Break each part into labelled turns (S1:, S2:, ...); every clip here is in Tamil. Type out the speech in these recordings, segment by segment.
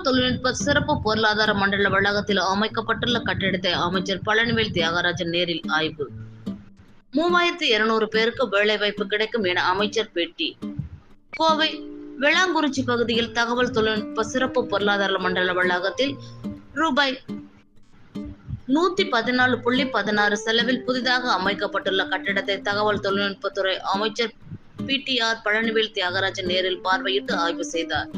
S1: தகவல் தொழில்நுட்ப சிறப்பு பொருளாதார மண்டல வளாகத்தில் அமைக்கப்பட்டுள்ள கட்டிடத்தை அமைச்சர் பழனிவேல் தியாகராஜன் நேரில் ஆய்வு. 3200 பேருக்கு வேலைவாய்ப்பு கிடைக்கும் என அமைச்சர் பேட்டி. கோவை வெளாங்குறிச்சி பகுதியில் தகவல் தொழில்நுட்ப சிறப்பு பொருளாதார மண்டல வளாகத்தில் ரூபாய் 114.16 செலவில் புதிதாக அமைக்கப்பட்டுள்ள கட்டிடத்தை தகவல் தொழில்நுட்பத்துறை அமைச்சர் PTR பழனிவேல் தியாகராஜன் நேரில் பார்வையிட்டு ஆய்வு செய்தார்.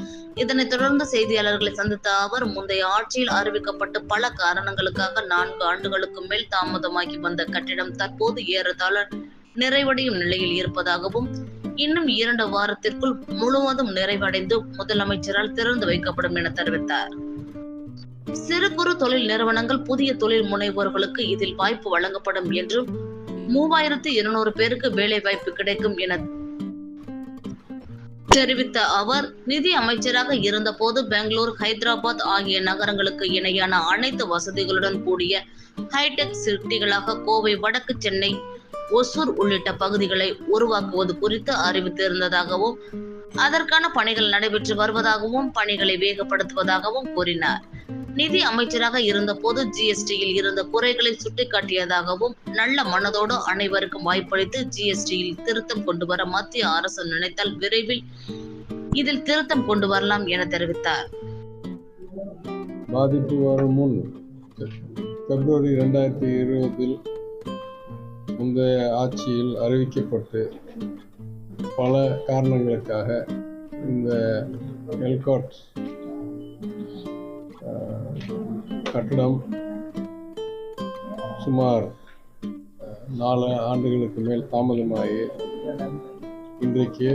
S1: இதனைத் தொடர்ந்து செய்தியாளர்களை சந்தித்த அவர், முந்தைய ஆட்சியில் அறிவிக்கப்பட்டு பல காரணங்களுக்காக 4 ஆண்டுகளுக்கு மேல் தாமதமாகி வந்த கட்டிடம் தற்போது ஏறத்தாழ நிறைவடையும் நிலையில் இருப்பதாகவும், இன்னும் 2 வாரத்திற்குள் முழுவதும் நிறைவடைந்து முதலமைச்சரால் திறந்து வைக்கப்படும் என தெரிவித்தார். சிறு குறு தொழில் நிறுவனங்கள், புதிய தொழில் முனைவோர்களுக்கு இதில் வாய்ப்பு வழங்கப்படும் என்றும் 3200 பேருக்கு வேலை வாய்ப்பு கிடைக்கும் என தெரிவித்த அவர், நிதி அமைச்சராக இருந்தபோது பெங்களூர், ஹைதராபாத் ஆகிய நகரங்களுக்கு இணையான அனைத்து வசதிகளுடன் கூடிய ஹைடெக் சிட்டிகளாக கோவை, வடக்கு சென்னை, ஒசூர் உள்ளிட்ட பகுதிகளை உருவாக்குவது குறித்து அறிவித்திருந்ததாகவும், அதற்கான பணிகள் நடைபெற்று வருவதாகவும், பணிகளை வேகப்படுத்துவதாகவும் கூறினார். நிதி அமைச்சராக இருந்தபோது GSTயில் இருந்த குறைகளை சுட்டிக்காட்டியதாகவும், நல்ல மனதோடு அனைவருக்கும் வாய்ப்பளித்து GSTயில் திருத்தம் கொண்டு வர மத்திய அரசு நினைத்தால் விரைவில் இதில் திருத்தம் கொண்டு வரலாம் என தெரிவித்தார்.
S2: பாதிப்பு வரும் முன் பிப்ரவரி 2020 முந்தைய ஆட்சியில் அறிவிக்கப்பட்டு பல காரணங்களுக்காக இந்த எல்காட் கட்டடம் சுமார் 4 ஆண்டுகளுக்கு மேல் தாமதமாகி இன்றைக்கு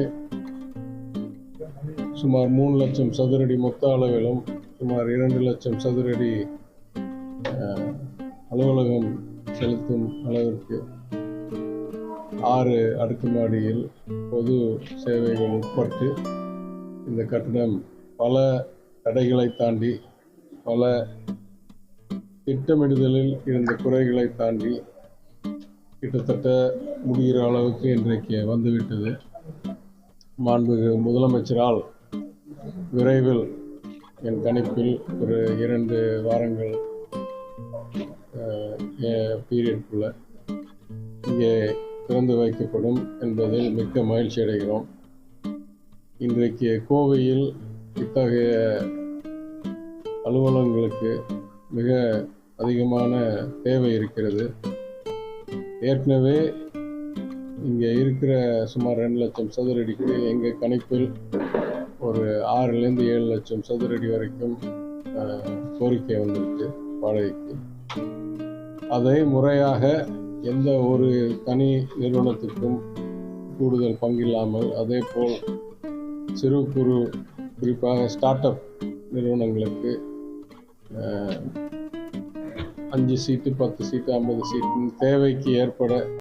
S2: சுமார் 3 லட்சம் சதுரடி மொத்த அளவிலும் சுமார் 2 லட்சம் சதுரடி அலுவலகம் செலுத்தும் அளவிற்கு 6 அடுக்குமாடியில் பொது சேவைகள் உட்பட்டு இந்த கட்டடம் பல தடைகளை தாண்டி, பல திட்டமிடுதலில் இருந்த குறைகளை தாண்டி கிட்டத்தட்ட முடிகிற அளவுக்கு இன்றைக்கு வந்துவிட்டது. மாண்புமிகு முதலமைச்சரால் விரைவில் என் கணிப்பில் ஒரு 2 வாரங்கள் பீரியட்குள்ள இங்கே திறந்து வைக்கப்படும் என்பதில் மிக்க மகிழ்ச்சி அடைகிறோம். இன்றைக்கு கோவையில் இத்தகைய அலுவலகங்களுக்கு மிக அதிகமான தேவை இருக்கிறது. ஏற்கனவே இங்கே இருக்கிற சுமார் 2 லட்சம் சதுரடிக்கு எங்கள் கணிப்பில் ஒரு 6லேருந்து 7 லட்சம் சதுரடி வரைக்கும் கோரிக்கை வந்திருக்கு வாடகைக்கு. அதை முறையாக எந்த ஒரு தனி நிறுவனத்துக்கும் கூடுதல் பங்கில்லாமல், அதே போல் சிறு குறு குறிப்பாக ஸ்டார்ட் அப் நிறுவனங்களுக்கு 5 சீட்டு, 10 சீட்டு, 50 சீட்டு தேவைக்கு ஏற்பட